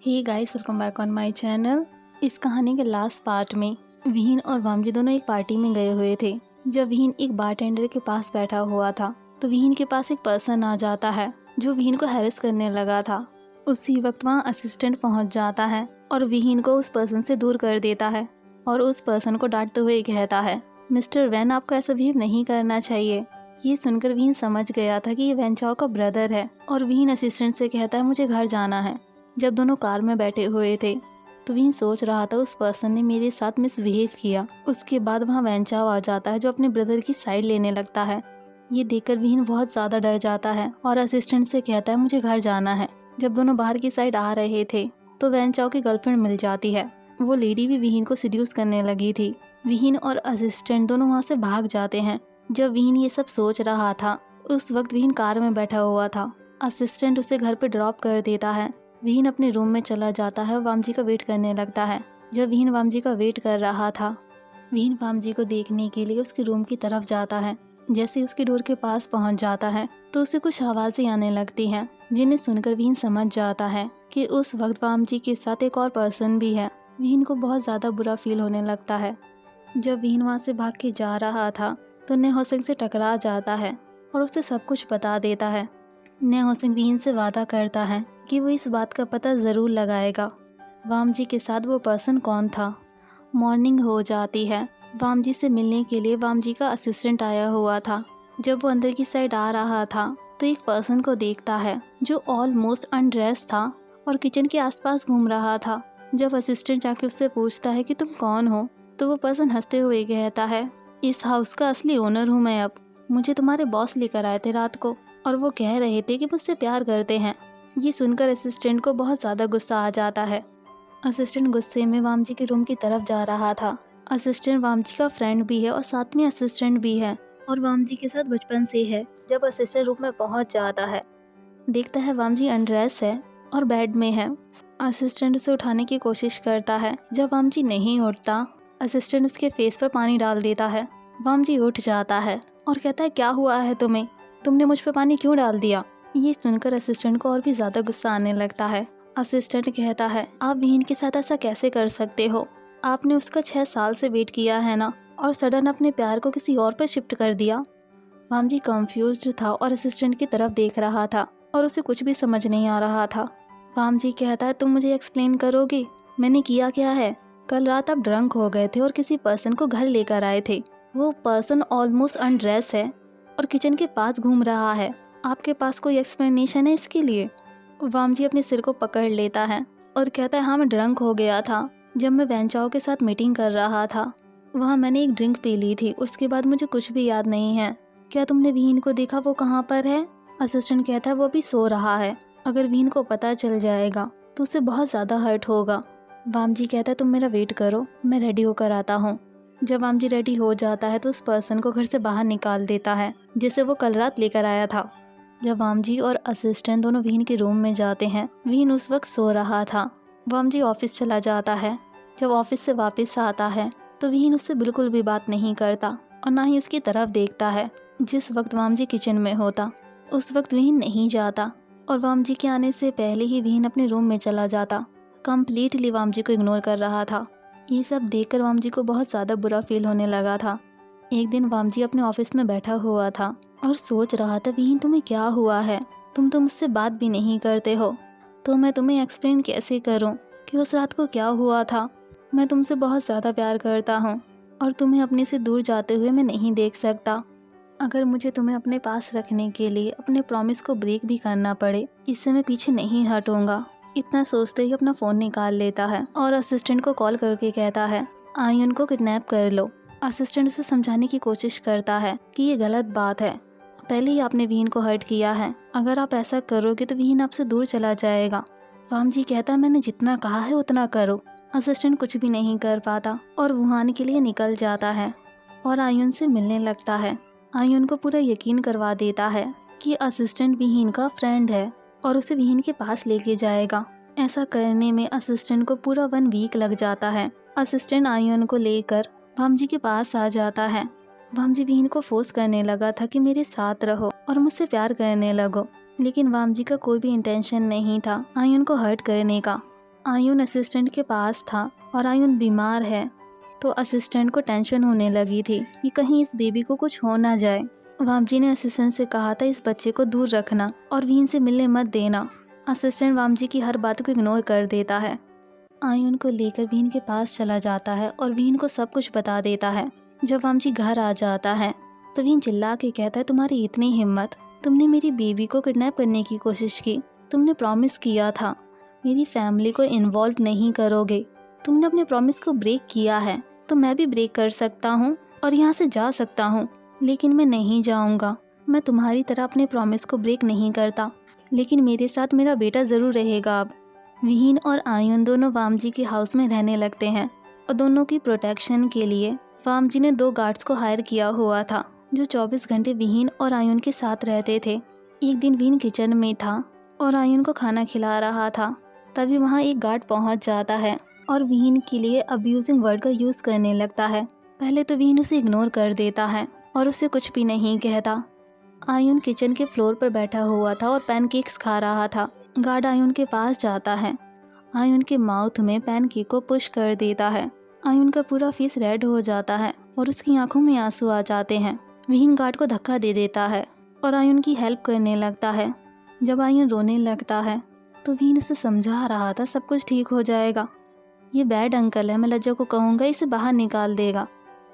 Hey guys, welcome back on my channel. इस कहानी के लास्ट पार्ट में विहीन और वामजी दोनों एक पार्टी में गए हुए थे। जब विहीन एक बारटेंडर के पास बैठा हुआ था तो विहीन के पास एक पर्सन आ जाता है जो विहीन को हैरेस करने लगा था। उसी वक्त वहाँ असिस्टेंट पहुँच जाता है और विहीन को उस पर्सन से दूर कर देता है और उस पर्सन को डांटते हुए कहता है, मिस्टर वैन, आपको ऐसा बिहेव नहीं करना चाहिए। ये सुनकर विहीन समझ गया था कि ये वैन चाओ का ब्रदर है और विहीन असिस्टेंट से कहता है, मुझे घर जाना है। जब दोनों कार में बैठे हुए थे तो विहीन सोच रहा था उस पर्सन ने मेरे साथ मिसबिहेव किया। उसके बाद वहाँ वैन चाओ आ जाता है जो अपने ब्रदर की साइड लेने लगता है। ये देखकर विहीन बहुत ज़्यादा डर जाता है और असिस्टेंट से कहता है, मुझे घर जाना है। जब दोनों बाहर की साइड आ रहे थे तो वैन चाओ की गर्लफ्रेंड मिल जाती है। वो लेडी भी विहीन को सीड्यूस करने लगी थी। विहीन और असिस्टेंट दोनों वहाँ से भाग जाते हैं। जब विहीन ये सब सोच रहा था उस वक्त विहीन कार में बैठा हुआ था। असिस्टेंट उसे घर पे ड्रॉप कर देता है। विहीन अपने रूम में चला जाता है और वामजी का वेट करने लगता है। जब विहीन वामजी का वेट कर रहा था, विहीन वामजी को देखने के लिए उसके रूम की तरफ जाता है। जैसे ही उसके डोर के पास पहुंच जाता है तो उसे कुछ आवाज़ें आने लगती हैं, जिन्हें सुनकर विहीन समझ जाता है कि उस वक्त वामजी के साथ एक और पर्सन भी है। विहीन को बहुत ज़्यादा बुरा फील होने लगता है। जब विहीन वहाँ से भाग के जा रहा था तो नेहोसिंग से टकरा जाता है और उसे सब कुछ बता देता है। नेहोसिंग विहीन से वादा करता है कि वो इस बात का पता ज़रूर लगाएगा वामजी के साथ वो पर्सन कौन था। मॉर्निंग हो जाती है। वामजी से मिलने के लिए वामजी का असिस्टेंट आया हुआ था। जब वो अंदर की साइड आ रहा था तो एक पर्सन को देखता है जो ऑलमोस्ट अनड्रेस था और किचन के आसपास घूम रहा था। जब असिस्टेंट जाके उससे पूछता है कि तुम कौन हो तो वो पर्सन हंसते हुए कहता है, इस हाउस का असली ओनर हूँ मैं। अब मुझे तुम्हारे बॉस लेकर आए थे रात को और वो कह रहे थे कि मुझसे प्यार करते हैं। ये सुनकर असिस्टेंट को बहुत ज़्यादा गुस्सा आ जाता है। असिस्टेंट गुस्से में वामजी के रूम की तरफ जा रहा था। असिस्टेंट वामजी का फ्रेंड भी है और साथ में असिस्टेंट भी है और वामजी के साथ बचपन से है। जब असिस्टेंट रूम में पहुंच जाता है, देखता है वामजी अनड्रेस है और बेड में है। असिस्टेंट उसे उठाने की कोशिश करता है। जब वामजी नहीं उठता, असिस्टेंट उसके फेस पर पानी डाल देता है। वामजी उठ जाता है और कहता है, क्या हुआ है तुम्हें? तुमने मुझ पर पानी क्यों डाल दिया? ये सुनकर असिस्टेंट को और भी ज़्यादा गुस्सा आने लगता है। असिस्टेंट कहता है, आप विहीन के साथ ऐसा कैसे कर सकते हो? आपने उसका 6 साल से वेट किया है ना, और सडन अपने प्यार को किसी और पर शिफ्ट कर दिया। वामजी कंफ्यूज्ड था और असिस्टेंट की तरफ देख रहा था और उसे कुछ भी समझ नहीं आ रहा था। वामजी कहता है, तुम मुझे एक्सप्लेन करोगे मैंने किया क्या है? कल रात आप ड्रंक हो गए थे और किसी पर्सन को घर लेकर आए थे। वो पर्सन ऑलमोस्ट अनड्रेस है और किचन के पास घूम रहा है। आपके पास कोई एक्सप्लेनेशन है इसके लिए? वामजी अपने सिर को पकड़ लेता है और कहता है, हाँ, मैं ड्रंक हो गया था। जब मैं वैन चाओ के साथ मीटिंग कर रहा था वहाँ मैंने एक ड्रिंक पी ली थी। उसके बाद मुझे कुछ भी याद नहीं है। क्या तुमने विहीन को देखा? वो कहाँ पर है? असिस्टेंट कहता है, वो अभी सो रहा है। अगर विहीन को पता चल जाएगा तो उसे बहुत ज़्यादा हर्ट होगा। वामजी कहता है, तुम मेरा वेट करो, मैं रेडी होकर आता हूँ। जब वामजी रेडी हो जाता है तो उस पर्सन को घर से बाहर निकाल देता है जिसे वो कल रात लेकर आया था। जब वामजी और असिस्टेंट दोनों विहीन के रूम में जाते हैं, विहीन उस वक्त सो रहा था। वामजी ऑफिस चला जाता है। जब ऑफिस से वापस आता है तो विहीन उससे बिल्कुल भी बात नहीं करता और ना ही उसकी तरफ देखता है। जिस वक्त वामजी किचन में होता उस वक्त विहीन नहीं जाता और वामजी के आने से पहले ही विहीन अपने रूम में चला जाता। कम्प्लीटली वामजी को इग्नोर कर रहा था। ये सब देखकर वामजी को बहुत ज़्यादा बुरा फील होने लगा था। एक दिन वामजी अपने ऑफिस में बैठा हुआ था और सोच रहा था, विहीन तुम्हें क्या हुआ है? तुम तो मुझसे बात भी नहीं करते हो, तो मैं तुम्हें एक्सप्लेन कैसे करूं कि उस रात को क्या हुआ था? मैं तुमसे बहुत ज़्यादा प्यार करता हूं और तुम्हें अपने से दूर जाते हुए मैं नहीं देख सकता। अगर मुझे तुम्हें अपने पास रखने के लिए अपने प्रॉमिस को ब्रेक भी करना पड़े, इससे मैं पीछे नहीं हटूंगा। इतना सोचते ही अपना फ़ोन निकाल लेता है और असिस्टेंट को कॉल करके कहता है, आयुन को किडनैप कर लो। असिस्टेंट उसे समझाने की कोशिश करता है कि ये गलत बात है। पहले ही आपने विहीन को हर्ट किया है। अगर आप ऐसा करोगे तो विहीन आपसे दूर चला जाएगा। वामजी कहता है, मैंने जितना कहा है उतना करो। असिस्टेंट कुछ भी नहीं कर पाता और वुहान के लिए निकल जाता है और आयुन से मिलने लगता है। आयुन को पूरा यकीन करवा देता है कि असिस्टेंट विहीन का फ्रेंड है और उसे विहीन के पास लेके जाएगा। ऐसा करने में असिस्टेंट को पूरा 1 वीक लग जाता है। असिस्टेंट आयुन को लेकर वामजी के पास आ जाता है। वामजी विहीन को फोर्स करने लगा था कि मेरे साथ रहो और मुझसे प्यार करने लगो, लेकिन वामजी का कोई भी इंटेंशन नहीं था आयुन को हर्ट करने का। आयुन असिस्टेंट के पास था और आयुन बीमार है, तो असिस्टेंट को टेंशन होने लगी थी कि कहीं इस बेबी को कुछ हो ना जाए। वामजी ने असिस्टेंट से कहा था इस बच्चे को दूर रखना और विहीन से मिलने मत देना। असिस्टेंट वामजी की हर बात को इग्नोर कर देता है। आयुन को लेकर विहीन के पास चला जाता है और विहीन को सब कुछ बता देता है। जब वामजी घर आ जाता है तो विहीन चिल्ला के कहता है, तुम्हारी इतनी हिम्मत, तुमने मेरी बेबी को किडनैप करने की कोशिश की। तुमने प्रॉमिस किया था मेरी फैमिली को इन्वॉल्व नहीं करोगे। तुमने अपने प्रॉमिस को ब्रेक किया है, तो मैं भी ब्रेक कर सकता हूँ और यहाँ से जा सकता हूँ, लेकिन मैं नहीं जाऊँगा। मैं तुम्हारी तरह अपने प्रॉमिस को ब्रेक नहीं करता, लेकिन मेरे साथ मेरा बेटा ज़रूर रहेगा। अब विहीन और आयुन दोनों वामजी के हाउस में रहने लगते हैं और दोनों की प्रोटेक्शन के लिए वामजी ने 2 गार्ड्स को हायर किया हुआ था जो 24 घंटे विहीन और आयुन के साथ रहते थे। एक दिन विहीन किचन में था और आयुन को खाना खिला रहा था, तभी वहाँ एक गार्ड पहुँच जाता है और विहीन के लिए अब्यूजिंग वर्ड का यूज़ करने लगता है। पहले तो विहीन उसे इग्नोर कर देता है और उसे कुछ भी नहीं कहता। आयुन किचन के फ्लोर पर बैठा हुआ था और पैनकेक्स खा रहा था। गार्ड आयुन के पास जाता है, आयुन के माउथ में पैनकेक को पुश कर देता है। आयुन का पूरा फेस रेड हो जाता है और उसकी आंखों में आंसू आ जाते हैं। विहीन गार्ड को धक्का दे देता है और आयुन की हेल्प करने लगता है। जब आयुन रोने लगता है तो विहीन उसे समझा रहा था सब कुछ ठीक हो जाएगा। ये बैड अंकल है, मैं लज्जा को कहूँगा इसे बाहर निकाल देगा।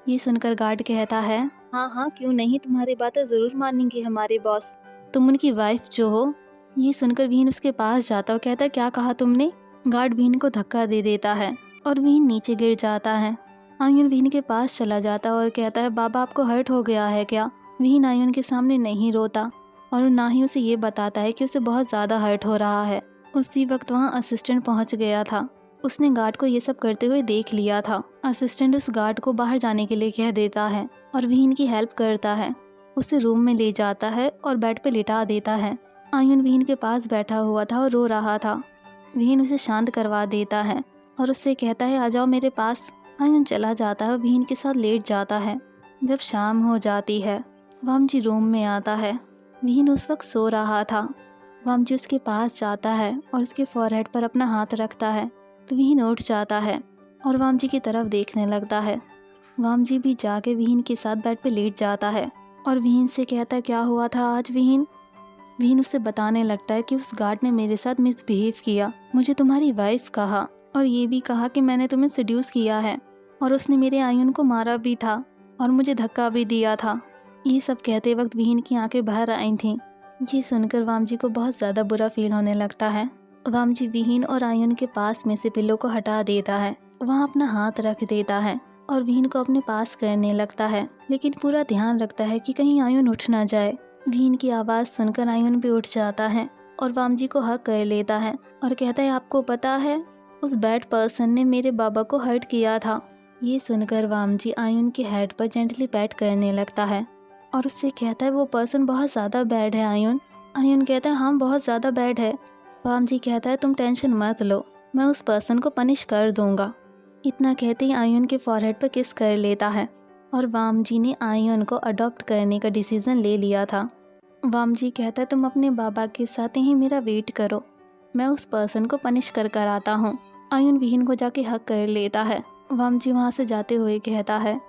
ये सुनकर गार्ड कहता है, हाँ हाँ क्यों नहीं, तुम्हारी बातें ज़रूर मानेंगे हमारे बॉस, तुम उनकी वाइफ जो हो। ये सुनकर विहीन उसके पास जाता और कहता है, क्या कहा तुमने? गार्ड विहीन को धक्का दे देता है और विहीन नीचे गिर जाता है। आयुन विहीन के पास चला जाता और कहता है, बाबा आपको हर्ट हो गया है क्या? विहीन आयुन के सामने नहीं रोता और ना ही उसे ये बताता है कि उसे बहुत ज़्यादा हर्ट हो रहा है। उसी वक्त वहाँ असिस्टेंट पहुँच गया था। उसने गार्ड को ये सब करते हुए देख लिया था। असिस्टेंट उस गार्ड को बाहर जाने के लिए कह देता है और विहीन की हेल्प करता है। उसे रूम में ले जाता है और बेड पे लिटा देता है। आयुन विहीन के पास बैठा हुआ था और रो रहा था। विहीन उसे शांत करवा देता है और उससे कहता है, आ जाओ मेरे पास। आयुन चला जाता है और विहीन के साथ लेट जाता है। जब शाम हो जाती है वामजी रूम में आता है। विहीन उस वक्त सो रहा था। वामजी उसके पास जाता है और उसके फॉरहेड पर अपना हाथ रखता है तो विहीन उठ जाता है और वामजी की तरफ देखने लगता है। वामजी भी जाके विहीन के साथ बेड पे लेट जाता है और विहीन से कहता है, क्या हुआ था आज विहीन? विहीन उससे बताने लगता है कि उस गार्ड ने मेरे साथ मिसबिहेव किया, मुझे तुम्हारी वाइफ कहा और ये भी कहा कि मैंने तुम्हें सेड्यूस किया है और उसने मेरे आयुन को मारा भी था और मुझे धक्का भी दिया था। ये सब कहते वक्त विहीन की आंखें बाहर आई थीं। ये सुनकर वामजी को बहुत ज़्यादा बुरा फील होने लगता है। वामजी विहीन और आयुन के पास में से पिल्लो को हटा देता है, वहाँ अपना हाथ रख देता है और विहीन को अपने पास करने लगता है, लेकिन पूरा ध्यान रखता है कि कहीं आयुन उठ ना जाए। विहीन की आवाज़ सुनकर आयुन भी उठ जाता है और वामजी को हक कर लेता है और कहता है, आपको पता है उस बैड पर्सन ने मेरे बाबा को हर्ट किया था। ये सुनकर वामजी आयुन के हेड पर जेंटली पैट करने लगता है और उससे कहता है, वो पर्सन बहुत ज़्यादा बैड है आयुन। आयुन कहता है, हाँ बहुत ज़्यादा बैड है। वामजी कहता है, तुम टेंशन मत लो, मैं उस पर्सन को पनिश कर दूंगा। इतना कहते ही आयुन के फॉरहेड पर किस कर लेता है और वामजी ने आयुन को अडॉप्ट करने का डिसीज़न ले लिया था। वामजी कहता है, तुम अपने बाबा के साथ ही मेरा वेट करो, मैं उस पर्सन को पनिश कर कर आता हूँ। आयुन विहीन को जाके हक कर लेता है। वामजी वहाँ से जाते हुए कहता है,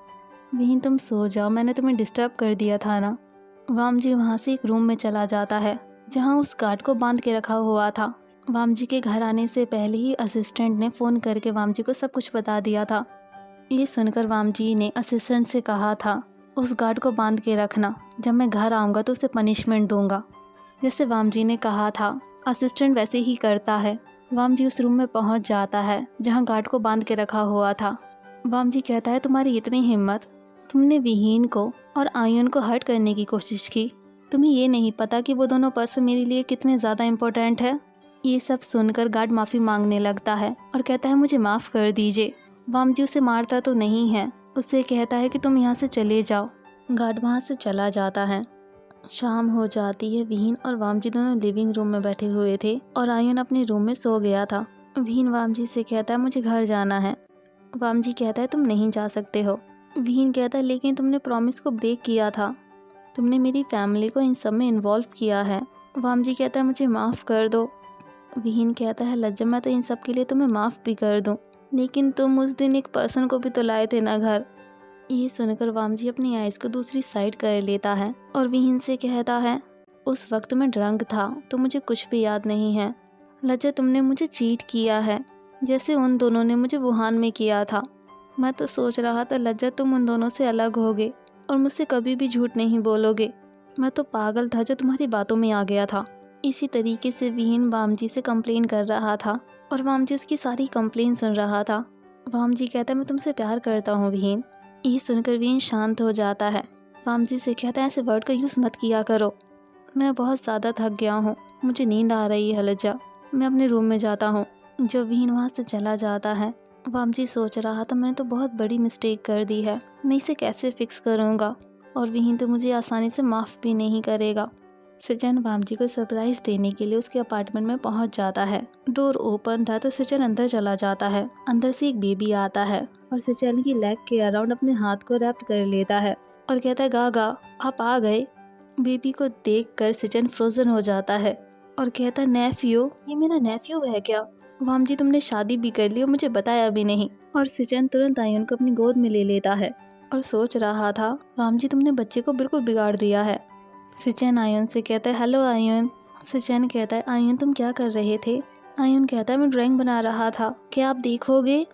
विहीन तुम सो जाओ, मैंने तुम्हें डिस्टर्ब कर दिया था ना। वामजी वहाँ से एक रूम में चला जाता है जहाँ उस गार्ड को बांध के रखा हुआ था। वामजी के घर आने से पहले ही असिस्टेंट ने फ़ोन करके वामजी को सब कुछ बता दिया था। ये सुनकर वामजी ने असिस्टेंट से कहा था, उस गार्ड को बांध के रखना, जब मैं घर आऊँगा तो उसे पनिशमेंट दूंगा। जैसे वामजी ने कहा था असिस्टेंट वैसे ही करता है। वामजी उस रूम में पहुँच जाता है जहाँ गार्ड को बांध के रखा हुआ था। वामजी कहता है, तुम्हारी इतनी हिम्मत, तुमने विहीन को और आयुन को हर्ट करने की कोशिश की। तुम्हें ये नहीं पता कि वो दोनों पर्सन मेरे लिए कितने ज़्यादा इम्पोर्टेंट है। ये सब सुनकर गार्ड माफ़ी मांगने लगता है और कहता है, मुझे माफ़ कर दीजिए। वामजी उसे मारता तो नहीं है, उससे कहता है कि तुम यहाँ से चले जाओ। गार्ड वहाँ से चला जाता है। शाम हो जाती है। विहीन और वामजी दोनों लिविंग रूम में बैठे हुए थे और आयुन अपने रूम में सो गया था। विहीन वामजी से कहता है, मुझे घर जाना है। वामजी कहता है, तुम नहीं जा सकते हो। विहीन कहता है, लेकिन तुमने प्रॉमिस को ब्रेक किया था, तुमने मेरी फैमिली को इन सब में इन्वॉल्व किया है। वामजी कहता है, मुझे माफ़ कर दो। विहीन कहता है लज्जा मैं तो इन सब के लिए तुम्हें माफ़ भी कर दूँ, लेकिन तुम उस दिन एक पर्सन को भी तो लाए थे ना घर। ये सुनकर वामजी अपनी आइज़ को दूसरी साइड कर लेता है और विहीन से कहता है उस वक्त मैं ड्रंक था तो मुझे कुछ भी याद नहीं है। लज्जा तुमने मुझे चीट किया है जैसे उन दोनों ने मुझे वुहान में किया था। मैं तो सोच रहा था लज्जा तुम उन दोनों से अलग होगे और मुझसे कभी भी झूठ नहीं बोलोगे। मैं तो पागल था जो तुम्हारी बातों में आ गया था। इसी तरीके से विहीन वामजी से कंप्लेन कर रहा था और वामजी उसकी सारी कंप्लेन सुन रहा था। वामजी कहता है मैं तुमसे प्यार करता हूँ विहीन। ये सुनकर विहीन शांत हो जाता है। वामजी से कहता है ऐसे वर्ड का यूज़ मत किया करो, मैं बहुत ज़्यादा थक गया हूँ, मुझे नींद आ रही है लज्जा, मैं अपने रूम में जाता हूँ। जब विहीन वहाँ से चला जाता है वामजी सोच रहा था मैंने तो बहुत बड़ी मिस्टेक कर दी है, मैं इसे कैसे फिक्स करूँगा और विहीन तो मुझे आसानी से माफ़ भी नहीं करेगा। सचिन वामजी को सरप्राइज़ देने के लिए उसके अपार्टमेंट में पहुंच जाता है। डोर ओपन था तो सचिन अंदर चला जाता है। अंदर से एक बेबी आता है और सचिन की लेग के अराउंड अपने हाथ को रैप्ट कर लेता है और कहता है गागा आप आ गए। बेबी को देखकर सचिन फ्रोजन हो जाता है और कहता है नेफ्यू, ये मेरा नेफ्यू है क्या? वामजी तुमने शादी भी कर ली और मुझे बताया भी नहीं। और सचिन तुरंत आयुन को अपनी गोद में ले लेता है और सोच रहा था वामजी तुमने बच्चे को बिल्कुल बिगाड़ दिया है। सचिन आयुन से कहता है हेलो आयुन। सचिन कहता है आयुन तुम क्या कर रहे थे? आयुन कहता है मैं ड्राइंग बना रहा था, क्या आप देखोगे?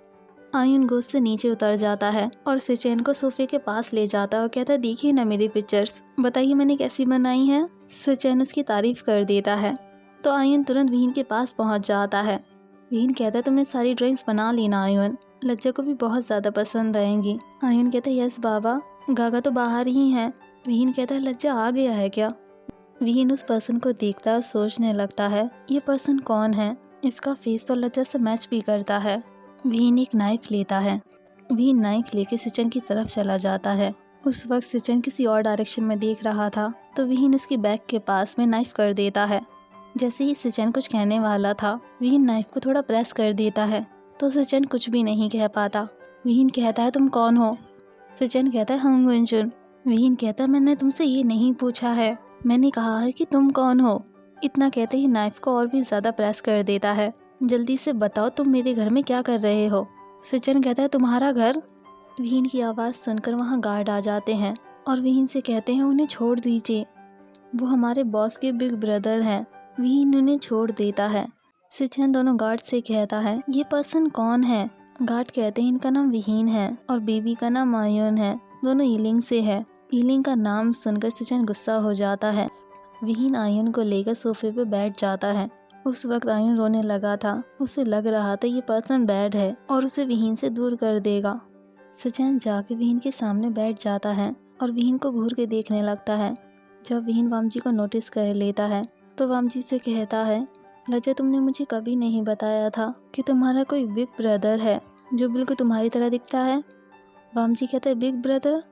आयुन गोद से नीचे उतर जाता है और सचिन को सोफे के पास ले जाता है और कहता है देखिए ना मेरी पिक्चर्स, बताइए मैंने कैसी बनाई है। सचिन उसकी तारीफ कर देता है तो आयुन तुरंत विहीन के पास पहुंच जाता है। विहीन कहता है तुमने सारी ड्राइंग्स बना ली ना आयुन, लज्जा को भी बहुत ज़्यादा पसंद आएंगी। आयुन कहता है यस बाबा, गागा तो बाहर ही है। विहीन कहता है लज्जा आ गया है क्या? विहीन उस पर्सन को देखता है और सोचने लगता है ये पर्सन कौन है, इसका फेस तो लज्जा से मैच भी करता है। विहीन एक नाइफ लेता है। विहीन नाइफ लेके सचिन की तरफ चला जाता है। उस वक्त सचिन किसी और डायरेक्शन में देख रहा था तो विहीन उसकी बैक के पास में नाइफ कर देता है। जैसे ही सचिन कुछ कहने वाला था विहीन नाइफ को थोड़ा प्रेस कर देता है तो सचिन कुछ भी नहीं कह पाता। विहीन कहता है तुम कौन हो? सचिन कहता है हम गुंजुन। विहीन कहता है मैंने तुमसे ये नहीं पूछा है, मैंने कहा है कि तुम कौन हो। इतना कहते ही नाइफ को और भी ज़्यादा प्रेस कर देता है। जल्दी से बताओ तुम मेरे घर में क्या कर रहे हो? सचिन कहता है तुम्हारा घर? विहीन की आवाज़ सुनकर वहाँ गार्ड आ जाते हैं और विहीन से कहते हैं उन्हें छोड़ दीजिए, वो हमारे बॉस के बिग ब्रदर हैं। विहीन उन्हें छोड़ देता है। सचिन दोनों गार्ड से कहता है ये पर्सन कौन है? गार्ड कहते हैं इनका नाम विहीन है और बेबी का नाम आयुन है, दोनों ईलिंग से है। ईलिंग का नाम सुनकर सचिन गुस्सा हो जाता है। विहीन आयुन को लेकर सोफे पे बैठ जाता है। उस वक्त आयुन रोने लगा था, उसे लग रहा था ये पर्सन बैड है और उसे विहीन से दूर कर देगा। सचिन जाके विहीन के सामने बैठ जाता है और विहीन को घूर के देखने लगता है। जब विहीन वामजी को नोटिस कर लेता है तो वामजी से कहता है लज्जा तुमने मुझे कभी नहीं बताया था कि तुम्हारा कोई बिग ब्रदर है जो बिल्कुल तुम्हारी तरह दिखता है। वामजी कहता है बिग ब्रदर?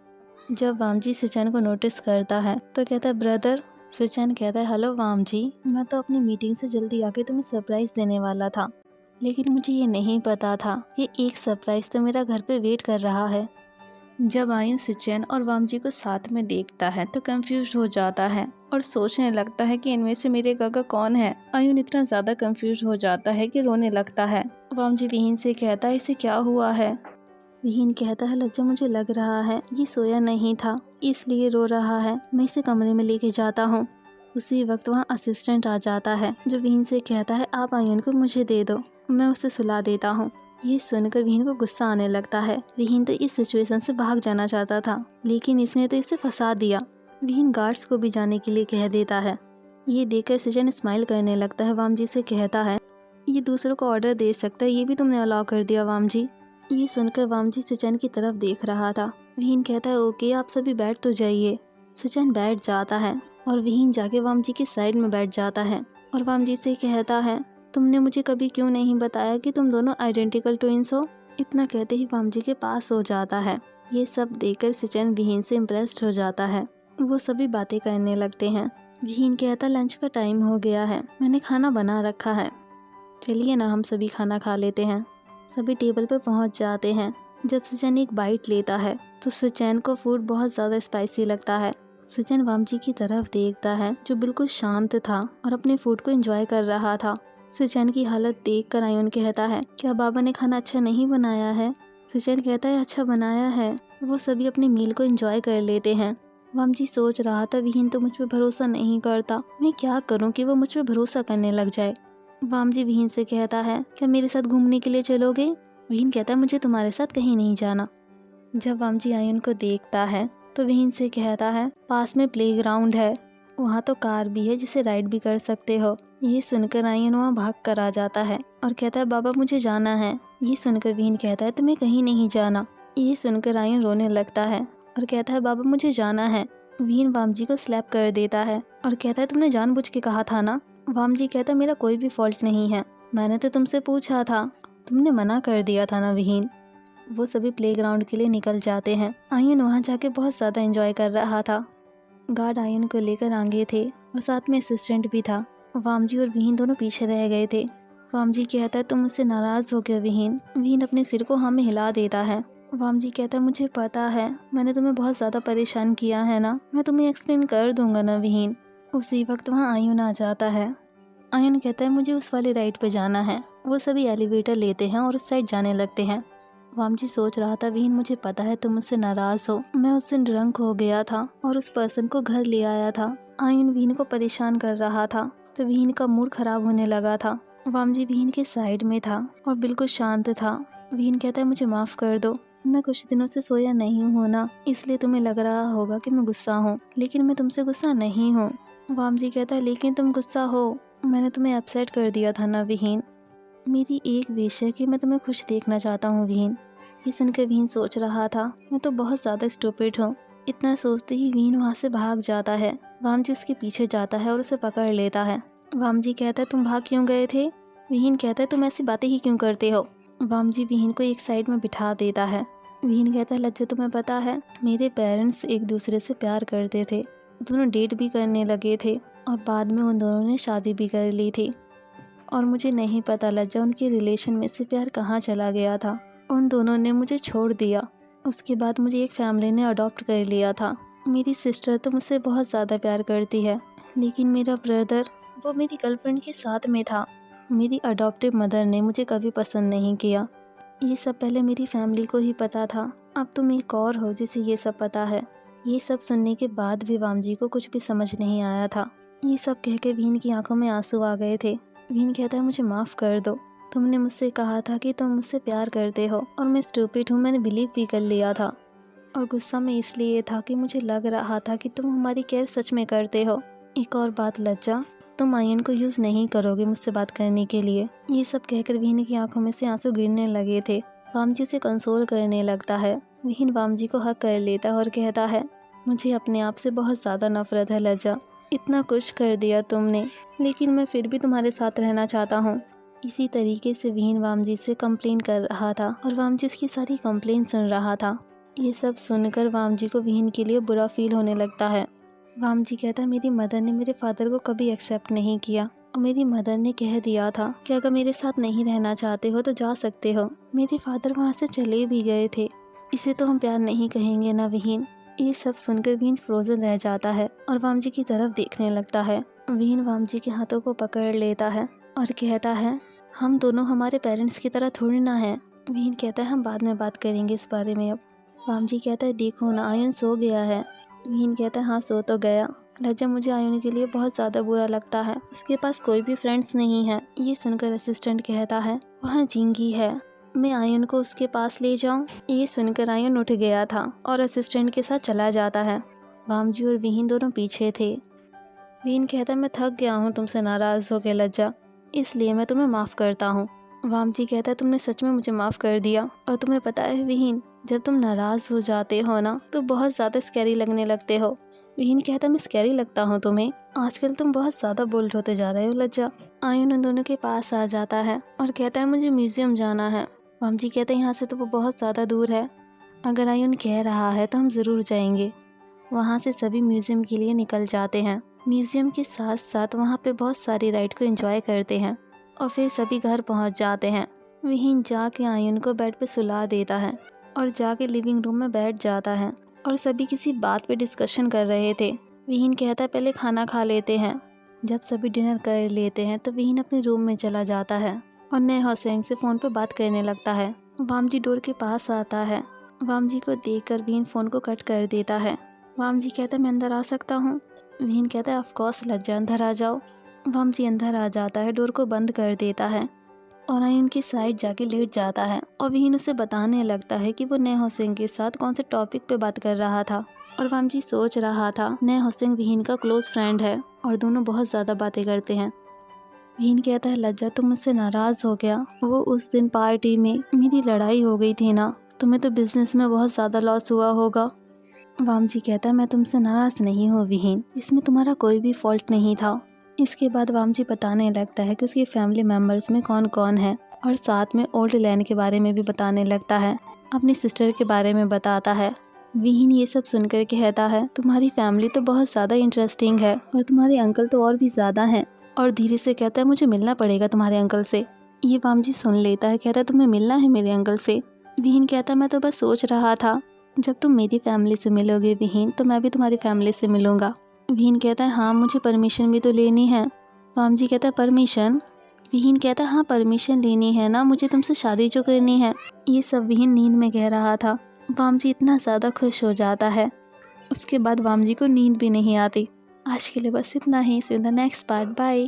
जब वामजी सचिन को नोटिस करता है तो कहता है ब्रदर। सचिन कहता है हेलो वामजी, मैं तो अपनी मीटिंग से जल्दी आके तुम्हें सरप्राइज़ देने वाला था, लेकिन मुझे ये नहीं पता था ये एक सरप्राइज़ तो मेरा घर पे वेट कर रहा है। जब आयुन सचिन और वामजी को साथ में देखता है तो कंफ्यूज हो जाता है और सोचने लगता है कि इनमें से मेरे गागा कौन है। आयुन इतना ज़्यादा कंफ्यूज हो जाता है कि रोने लगता है। वामजी विहीन से कहता है इसे क्या हुआ है? विहीन कहता है लज्जा मुझे लग रहा है ये सोया नहीं था इसलिए रो रहा है, मैं इसे कमरे में लेके जाता हूँ। उसी वक्त वहाँ असिस्टेंट आ जाता है जो विहीन से कहता है आप आयुन को मुझे दे दो, मैं उसे सुला देता हूँ। ये सुनकर विहीन को गुस्सा आने लगता है। विहीन तो इस सिचुएशन से भाग जाना चाहता था लेकिन इसने तो इसे फंसा दिया। विहीन गार्ड्स को भी जाने के लिए कह देता है। ये देखकर सचिन स्माइल करने लगता है। वामजी से कहता है ये दूसरों को ऑर्डर दे सकता है, ये भी तुमने अलाउ कर दिया वामजी। ये सुनकर वामजी सचिन की तरफ देख रहा था। विहीन कहता है ओके आप सभी बैठ तो जाइए। सचिन बैठ जाता है और विहीन जाके वामजी की साइड में बैठ जाता है और वामजी से कहता है तुमने मुझे कभी क्यों नहीं बताया कि तुम दोनों आइडेंटिकल ट्विंस हो? इतना कहते ही वामजी के पास हो जाता है। ये सब देखकर सचिन विहीन से इम्प्रेस्ड हो जाता है। वो सभी बातें करने लगते हैं। विहीन कहता लंच का टाइम हो गया है, मैंने खाना बना रखा है, चलिए ना हम सभी खाना खा लेते हैं। सभी टेबल पर पहुंच जाते हैं। जब सचिन एक बाइट लेता है तो सचिन को फूड बहुत ज़्यादा स्पाइसी लगता है। सचिन वामजी की तरफ देखता है जो बिल्कुल शांत था और अपने फूड को एंजॉय कर रहा था। सचैन की हालत देखकर आयुन कहता है, क्या बाबा ने खाना अच्छा नहीं बनाया है? सचैन कहता है, अच्छा बनाया है। वो सभी अपने मील को एंजॉय कर लेते हैं। वामजी सोच रहा था, विहीन तो मुझ पर भरोसा नहीं करता, मैं क्या करूं कि वो मुझ पर भरोसा करने लग जाए। वामजी विहीन से कहता है, क्या मेरे साथ घूमने के लिए चलोगे? विहीन कहता है, मुझे तुम्हारे साथ कहीं नहीं जाना। जब वामजी आयुन को देखता है तो विहीन से कहता है, पास में प्लेग्राउंड है, वहाँ तो कार भी है जिसे राइड भी कर सकते हो। ये सुनकर आयुन वहाँ भाग कर आ जाता है और कहता है, बाबा मुझे जाना है। ये सुनकर विहीन कहता है, तुम्हें कहीं नहीं जाना। ये सुनकर आयुन रोने लगता है और कहता है, बाबा मुझे जाना है। विहीन वामजी को स्लैप कर देता है और कहता है, तुमने जानबूझ के कहा था ना। वामजी कहता है, मेरा कोई भी फॉल्ट नहीं है, मैंने तो तुमसे पूछा था, तुमने मना कर दिया था ना विहीन। वो सभी प्लेग्राउंड के लिए निकल जाते हैं। आयुन वहाँ जाके बहुत ज़्यादा एंजॉय कर रहा था। गार्ड आयुन को लेकर आगे थे और साथ में असिस्टेंट भी था। वामजी और विहीन दोनों पीछे रह गए थे। वामजी कहता है, तुम मुझसे नाराज़ हो गए विहीन। विहीन अपने सिर को हाँ में हिला देता है। वामजी कहता है, मुझे पता है मैंने तुम्हें बहुत ज़्यादा परेशान किया है ना, मैं तुम्हें एक्सप्लेन कर दूंगा ना विहीन। उसी वक्त वहाँ आयुन आ जाता है। आयुन कहता है, मुझे उस वाली राइड पे जाना है। वो सभी एलिवेटर लेते हैं और उस साइड जाने लगते हैं। वामजी सोच रहा था, विहीन मुझे पता है तुम मुझसे नाराज़ हो, मैं उस दिन ड्रंक हो गया था और उस पर्सन को घर ले आया था। आयुन विहीन को परेशान कर रहा था तो विहीन का मूड खराब होने लगा था। वामजी विहीन के साइड में था और बिल्कुल शांत था। विहीन कहता है, मुझे माफ़ कर दो, मैं कुछ दिनों से सोया नहीं हूँ ना, इसलिए तुम्हें लग रहा होगा कि मैं गुस्सा हूँ, लेकिन मैं तुमसे गुस्सा नहीं हूँ। वामजी कहता है, लेकिन तुम गुस्सा हो, मैंने तुम्हें अपसेट कर दिया था ना विहीन। मेरी एक विश है कि मैं तुम्हें खुश देखना चाहता हूँ विहीन। ये सुनकर विहीन सोच रहा था, मैं तो बहुत ज़्यादा स्टूपिड हूँ। इतना सोचते ही विहीन वहाँ से भाग जाता है। वामजी उसके पीछे जाता है और उसे पकड़ लेता है। वामजी कहता है, तुम भाग क्यों गए थे? विहीन कहता है, तुम ऐसी बातें ही क्यों करते हो? वामजी विहीन को एक साइड में बिठा देता है। विहीन कहता है, लज्जा तुम्हें पता है मेरे पेरेंट्स एक दूसरे से प्यार करते थे, दोनों डेट भी करने लगे थे और बाद में उन दोनों ने शादी भी कर ली थी। और मुझे नहीं पता लज्जा उनके रिलेशन में से प्यार कहाँ चला गया था। उन दोनों ने मुझे छोड़ दिया। उसके बाद मुझे एक फैमिली ने अडॉप्ट कर लिया था। मेरी सिस्टर तो मुझसे बहुत ज़्यादा प्यार करती है, लेकिन मेरा ब्रदर वो मेरी गर्लफ्रेंड के साथ में था। मेरी अडॉप्टिव मदर ने मुझे कभी पसंद नहीं किया। ये सब पहले मेरी फैमिली को ही पता था, अब तुम एक और हो जिसे ये सब पता है। ये सब सुनने के बाद भी वामजी को कुछ भी समझ नहीं आया था। ये सब कह के विहीन की आंखों में आंसू आ गए थे। विहीन कहता है, मुझे माफ़ कर दो, तुमने मुझसे कहा था कि तुम मुझसे प्यार करते हो और मैं स्टूपिड हूँ, मैंने बिलीव भी कर लिया था। और गुस्सा में इसलिए था कि मुझे लग रहा था कि तुम हमारी केयर सच में करते हो। एक और बात लज्जा, तुम आयन को यूज़ नहीं करोगे मुझसे बात करने के लिए। ये सब कहकर विहीन की आंखों में से आंसू गिरने लगे थे। वामजी उसे कंसोल करने लगता है। विहीन वामजी को हक कर लेता है और कहता है, मुझे अपने आप से बहुत ज़्यादा नफरत है लज्जा, इतना कुछ कर दिया तुमने, लेकिन मैं फिर भी तुम्हारे साथ रहना चाहता हूँ। इसी तरीके से विहीन वामजी से कंप्लेन कर रहा था और वामजी उसकी सारी कंप्लेन सुन रहा था। ये सब सुनकर वामजी को विहीन के लिए बुरा फील होने लगता है। वामजी कहता है, मेरी मदर ने मेरे फादर को कभी एक्सेप्ट नहीं किया और मेरी मदर ने कह दिया था कि अगर मेरे साथ नहीं रहना चाहते हो तो जा सकते हो। मेरे फादर वहाँ से चले भी गए थे, इसे तो हम प्यार नहीं कहेंगे ना विहीन। ये सब सुनकर विहीन फ्रोजन रह जाता है और वामजी की तरफ देखने लगता है। विहीन वामजी के हाथों को पकड़ लेता है और कहता है, हम दोनों हमारे पेरेंट्स की तरह थोड़ी ना हैं। विहीन कहता है, हम बाद में बात करेंगे इस बारे में अब। वामजी कहता है, देखो ना आयुन सो गया है। विहीन कहता है, हाँ सो तो गया। लज्जा, मुझे आयुन के लिए बहुत ज़्यादा बुरा लगता है, उसके पास कोई भी फ्रेंड्स नहीं है। ये सुनकर असिस्टेंट कहता है, वहाँ जिंगी है, मैं आयुन को उसके पास ले जाऊँ। ये सुनकर आयुन उठ गया था और असिस्टेंट के साथ चला जाता है। वामजी और विहीन दोनों पीछे थे। विहीन कहता है, मैं थक गया हूँ तुमसे नाराज़ हो के लज्जा, इसलिए मैं तुम्हें माफ़ करता हूँ। वामजी कहता है, तुमने सच में मुझे माफ़ कर दिया। और तुम्हें पता है विहीन, जब तुम नाराज़ हो जाते हो ना तो बहुत ज़्यादा स्कैरी लगने लगते हो। विहीन कहता है, मैं स्कैरी लगता हूँ तुम्हें? आजकल तुम बहुत ज़्यादा बोल्ड होते जा रहे हो लज्जा। आयुन उन दोनों के पास आ जाता है और कहता है, मुझे म्यूज़ियम जाना है। वामजी कहते हैं, यहाँ से तो वो बहुत ज़्यादा दूर है, अगर आयुन कह रहा है तो हम ज़रूर जाएंगे। वहाँ से सभी म्यूज़ियम के लिए निकल जाते हैं। म्यूज़ियम के साथ साथ वहाँ पे बहुत सारी राइड को एंजॉय करते हैं और फिर सभी घर पहुँच जाते हैं। विहीन जाके आयुन को बेड पे सुला देता है और जाके लिविंग रूम में बैठ जाता है और सभी किसी बात पे डिस्कशन कर रहे थे। विहीन कहता है, पहले खाना खा लेते हैं। जब सभी डिनर कर लेते हैं तो विहीन अपने रूम में चला जाता है और नेहा सिंह से फ़ोन पर बात करने लगता है। वामजी डोर के पास आता है। वामजी को देखकर विहीन फ़ोन को कट कर देता है। वामजी कहता है मैं अंदर आ सकता हूँ। विहीन कहता है ऑफ कोर्स लज्जा, अंदर आ जाओ। वामजी अंदर आ जाता है, डोर को बंद कर देता है और आयन की साइड जाके लेट जाता है और विहीन उसे बताने लगता है कि वो नेहा सिंह के साथ कौन से टॉपिक पे बात कर रहा था। और वामजी सोच रहा था नेहा सिंह विहीन का क्लोज फ्रेंड है और दोनों बहुत ज़्यादा बातें करते हैं। विहीन कहता है लज्जा तुम मुझसे नाराज़ हो गया, वो उस दिन पार्टी में मेरी लड़ाई हो गई थी ना, तुम्हें तो बिजनेस में बहुत ज़्यादा लॉस हुआ होगा। वामजी कहता है मैं तुमसे नाराज़ नहीं हूँ विहीन, इसमें तुम्हारा कोई भी फॉल्ट नहीं था। इसके बाद वामजी बताने लगता है कि उसकी फैमिली मेम्बर्स में कौन कौन है और साथ में ओल्ड लैंड के बारे में भी बताने लगता है, अपनी सिस्टर के बारे में बताता है। विहीन ये सब सुनकर कहता है तुम्हारी फैमिली तो बहुत ज़्यादा इंटरेस्टिंग है और तुम्हारे अंकल तो और भी ज़्यादा हैं। और धीरे से कहता है मुझे मिलना पड़ेगा तुम्हारे अंकल से। ये वामजी सुन लेता है, कहता है तुम्हें मिलना है मेरे अंकल से। विहीन कहता है मैं तो बस सोच रहा था जब तुम मेरी फैमिली से मिलोगे विहीन तो मैं भी तुम्हारी फैमिली से मिलूंगा। विहीन कहता है हाँ मुझे परमिशन भी तो लेनी है। वामजी कहता है परमिशन? विहीन कहता है हाँ परमिशन लेनी है ना, मुझे तुमसे शादी जो करनी है। ये सब विहीन नींद में कह रहा था। वामजी इतना ज़्यादा खुश हो जाता है, उसके बाद वामजी को नींद भी नहीं आती। आज के लिए बस इतना ही। See you in the next part. Bye.